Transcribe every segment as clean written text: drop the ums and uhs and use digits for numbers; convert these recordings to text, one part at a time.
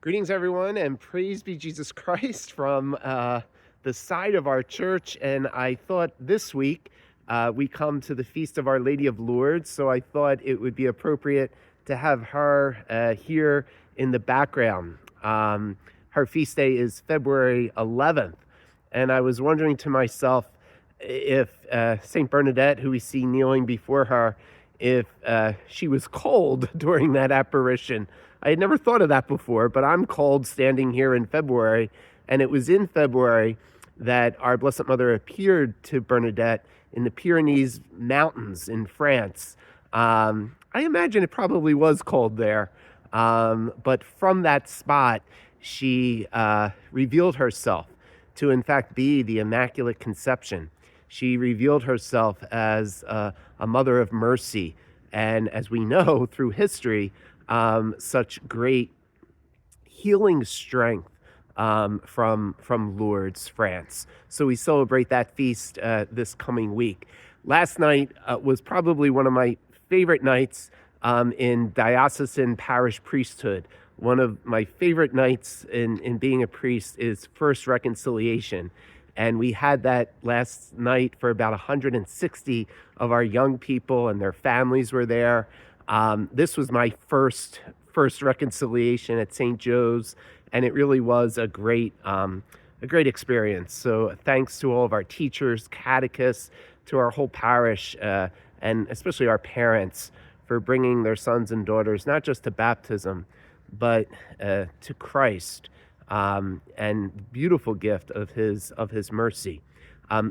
Greetings, everyone, and praise be Jesus Christ from the side of our church. And I thought this week we come to the Feast of Our Lady of Lourdes, so I thought it would be appropriate to have her here in the background. Her feast day is February 11th, and I was wondering to myself if Saint Bernadette, who we see kneeling before her, if she was cold during that apparition. I had never thought of that before, but I'm cold standing here in February, and it was in February that our Blessed Mother appeared to Bernadette in the Pyrenees Mountains in France. I imagine it probably was cold there, but from that spot, she revealed herself to, in fact, be the Immaculate Conception. She revealed herself as a mother of mercy, and as we know through history, such great healing strength from Lourdes, France. So we celebrate that feast this coming week. Last night was probably one of my favorite nights in diocesan parish priesthood. One of my favorite nights in being a priest is First Reconciliation. And we had that last night for about 160 of our young people, and their families were there. This was my first reconciliation at St. Joe's, and it really was a great experience. So thanks to all of our teachers, catechists, to our whole parish, and especially our parents for bringing their sons and daughters not just to baptism, but to Christ, and beautiful gift of his mercy.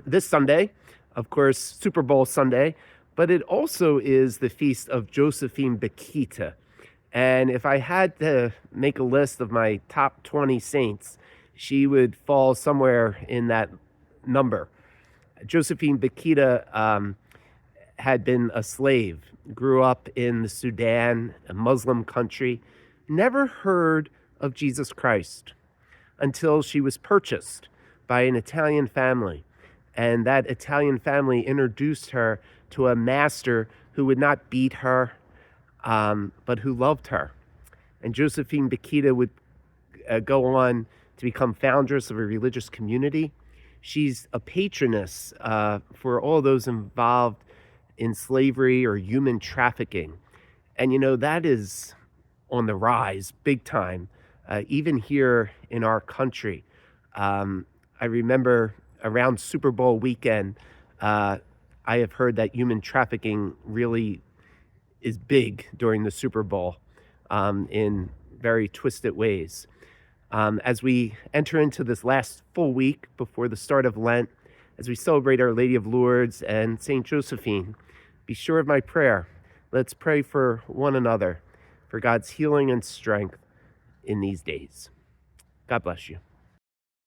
This Sunday, of course, Super Bowl Sunday, but it also is the feast of Josephine Bakhita. And if I had to make a list of my top 20 saints, she would fall somewhere in that number. Josephine Bakhita had been a slave, grew up in the Sudan, a Muslim country, never heard of Jesus Christ until she was purchased by an Italian family. And that Italian family introduced her to a master who would not beat her, but who loved her. And Josephine Bakhita would go on to become foundress of a religious community. She's a patroness for all those involved in slavery or human trafficking. And, that is on the rise big time, even here in our country. I remember around Super Bowl weekend, I have heard that human trafficking really is big during the Super Bowl in very twisted ways. As we enter into this last full week before the start of Lent, as we celebrate Our Lady of Lourdes and St. Josephine, be sure of my prayer. Let's pray for one another, for God's healing and strength in these days. God bless you.